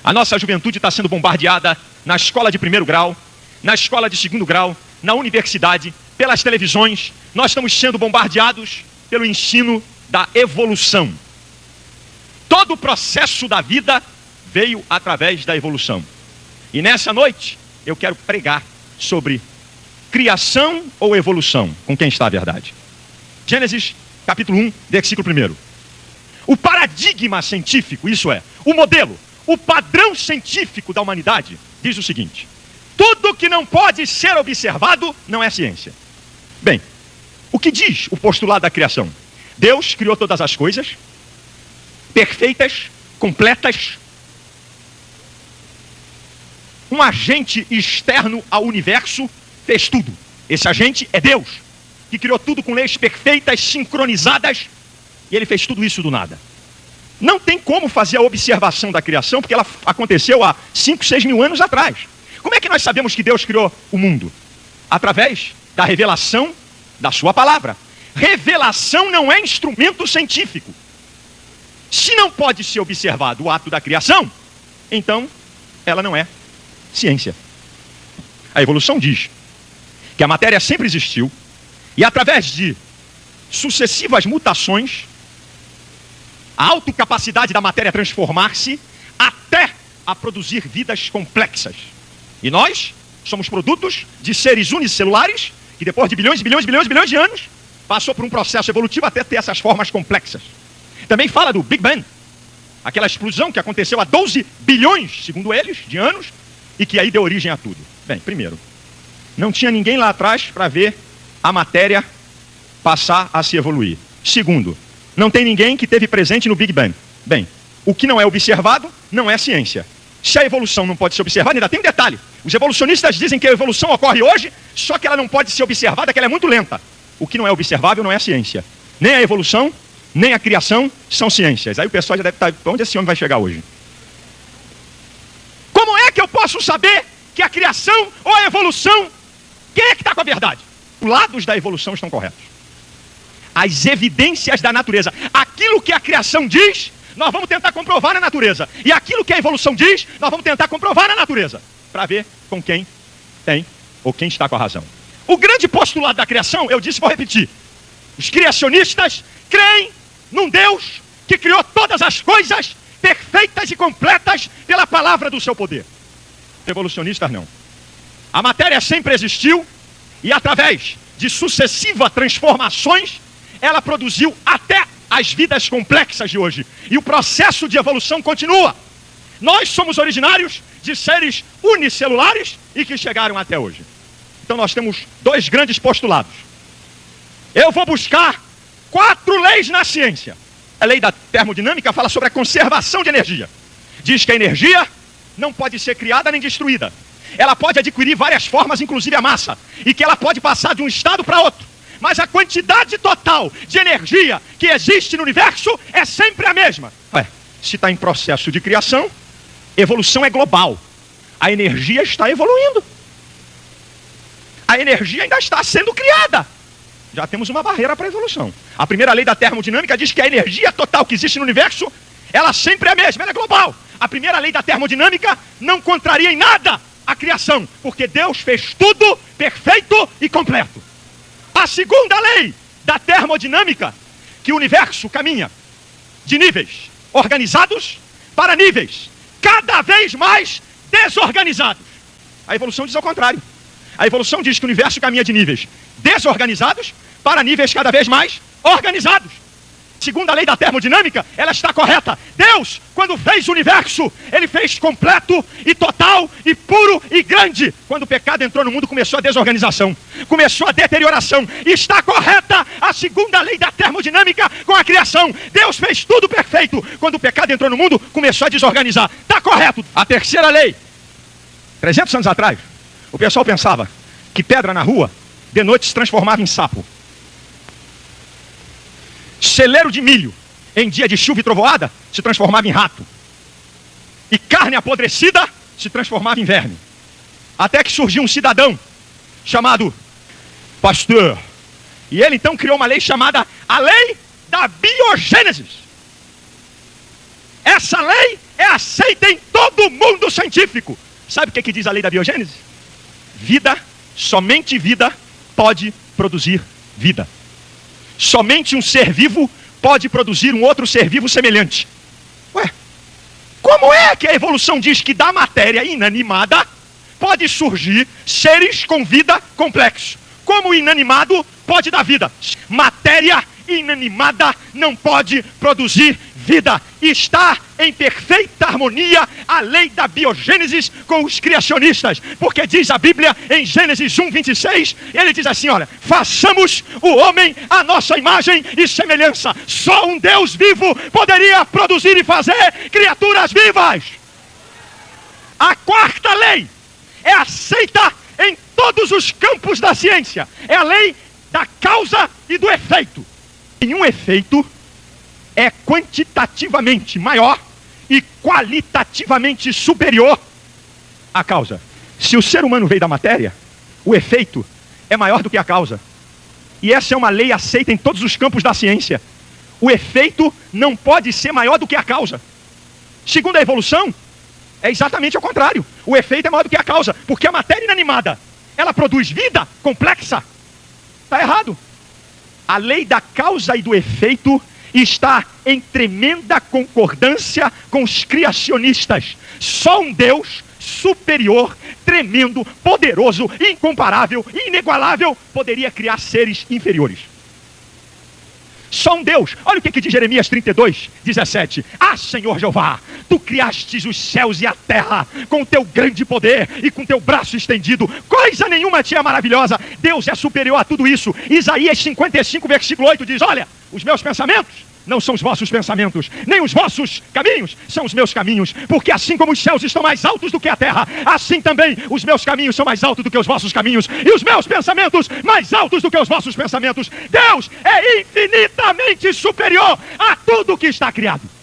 A nossa juventude está sendo bombardeada na escola de primeiro grau, na escola de segundo grau, na universidade, pelas televisões. Nós estamos sendo bombardeados pelo ensino da evolução. Todo o processo da vida veio através da evolução. E nessa noite eu quero pregar sobre criação ou evolução. Com quem está a verdade? Gênesis capítulo 1, versículo 1. O paradigma científico, isso é, o modelo, o padrão científico da humanidade, diz o seguinte: tudo que não pode ser observado não é ciência. Bem, o que diz o postulado da criação? Deus criou todas as coisas, perfeitas, completas. Um agente externo ao universo fez tudo. Esse agente é Deus, que criou tudo com leis perfeitas, sincronizadas, e ele fez tudo isso do nada. Não tem como fazer a observação da criação, porque ela aconteceu há 5, 6 mil anos atrás. Como é que nós sabemos que Deus criou o mundo? Através da revelação da sua palavra. Revelação não é instrumento científico. Se não pode ser observado o ato da criação, então ela não é ciência. A evolução diz que a matéria sempre existiu e através de sucessivas mutações, a autocapacidade da matéria transformar-se até a produzir vidas complexas. E nós somos produtos de seres unicelulares que depois de bilhões de anos passou por um processo evolutivo até ter essas formas complexas. Também fala do Big Bang, aquela explosão que aconteceu há 12 bilhões, segundo eles, de anos, e que aí deu origem a tudo. Bem, primeiro, não tinha ninguém lá atrás para ver a matéria passar a se evoluir. Segundo, não tem ninguém que esteve presente no Big Bang. Bem, o que não é observado não é ciência. Se a evolução não pode ser observada, ainda tem um detalhe. Os evolucionistas dizem que a evolução ocorre hoje, só que ela não pode ser observada, que ela é muito lenta. O que não é observável não é a ciência. Nem a evolução, nem a criação são ciências. Aí o pessoal já deve estar, onde esse homem vai chegar hoje? Como é que eu posso saber que a criação ou a evolução, quem é que está com a verdade? Os lados da evolução estão corretos. As evidências da natureza. Aquilo que a criação diz, nós vamos tentar comprovar na natureza. E aquilo que a evolução diz, nós vamos tentar comprovar na natureza. Para ver com quem tem ou quem está com a razão. O grande postulado da criação, eu disse e vou repetir. Os criacionistas creem num Deus que criou todas as coisas perfeitas e completas pela palavra do seu poder. Evolucionistas não. A matéria sempre existiu e através de sucessivas transformações ela produziu até as vidas complexas de hoje. E o processo de evolução continua. Nós somos originários de seres unicelulares e que chegaram até hoje. Então nós temos dois grandes postulados. Eu vou buscar 4 leis na ciência. A lei da termodinâmica fala sobre a conservação de energia. Diz que a energia não pode ser criada nem destruída. Ela pode adquirir várias formas, inclusive a massa. E que ela pode passar de um estado para outro. Mas a quantidade total de energia que existe no universo é sempre a mesma. Se está em processo de criação, evolução é global. A energia está evoluindo. A energia ainda está sendo criada. Já temos uma barreira para a evolução. A primeira lei da termodinâmica diz que a energia total que existe no universo, ela sempre é a mesma, ela é global. A primeira lei da termodinâmica não contraria em nada a criação, porque Deus fez tudo perfeito e completo. A segunda lei da termodinâmica, que o universo caminha de níveis organizados para níveis cada vez mais desorganizados. A evolução diz ao contrário. A evolução diz que o universo caminha de níveis desorganizados para níveis cada vez mais organizados. Segundo a lei da termodinâmica, ela está correta. Deus, quando fez o universo, ele fez completo e total e puro e grande. Quando o pecado entrou no mundo, começou a desorganização, começou a deterioração. E está correta a segunda lei da termodinâmica com a criação. Deus fez tudo perfeito. Quando o pecado entrou no mundo, começou a desorganizar. Está correto. A terceira lei, 300 anos atrás, o pessoal pensava que pedra na rua, de noite se transformava em sapo. Celeiro de milho, em dia de chuva e trovoada, se transformava em rato. E carne apodrecida se transformava em verme. Até que surgiu um cidadão chamado Pasteur. E ele então criou uma lei chamada a lei da biogênese. Essa lei é aceita em todo mundo. científico. Sabe o que diz a lei da biogênese? Vida, somente vida, pode produzir vida. Somente um ser vivo pode produzir um outro ser vivo semelhante. Ué, como é que a evolução diz que da matéria inanimada pode surgir seres com vida complexos? Como o inanimado pode dar vida? Matéria inanimada não pode produzir vida. Está em perfeita harmonia a lei da biogênese com os criacionistas, porque diz a Bíblia em Gênesis 1:26, ele diz assim, olha, façamos o homem à nossa imagem e semelhança. Só um Deus vivo poderia produzir e fazer criaturas vivas. A quarta lei é aceita em todos os campos da ciência. É a lei da causa e do efeito. Nenhum efeito é quantitativamente maior e qualitativamente superior à causa. Se o ser humano veio da matéria, o efeito é maior do que a causa. E essa é uma lei aceita em todos os campos da ciência. O efeito não pode ser maior do que a causa. Segundo a evolução, é exatamente ao contrário. O efeito é maior do que a causa, porque a matéria inanimada, ela produz vida complexa. Está errado. A lei da causa e do efeito está em tremenda concordância com os criacionistas. Só um Deus superior, tremendo, poderoso, incomparável, inigualável, poderia criar seres inferiores. Só um Deus. Olha o que diz Jeremias 32:17. Ah, Senhor Jeová, tu criastes os céus e a terra com o teu grande poder e com teu braço estendido. Coisa nenhuma te é maravilhosa. Deus é superior a tudo isso. Isaías 55:8 diz, olha, os meus pensamentos não são os vossos pensamentos, nem os vossos caminhos são os meus caminhos, porque assim como os céus estão mais altos do que a terra, assim também os meus caminhos são mais altos do que os vossos caminhos, e os meus pensamentos mais altos do que os vossos pensamentos. Deus é infinitamente superior a tudo que está criado.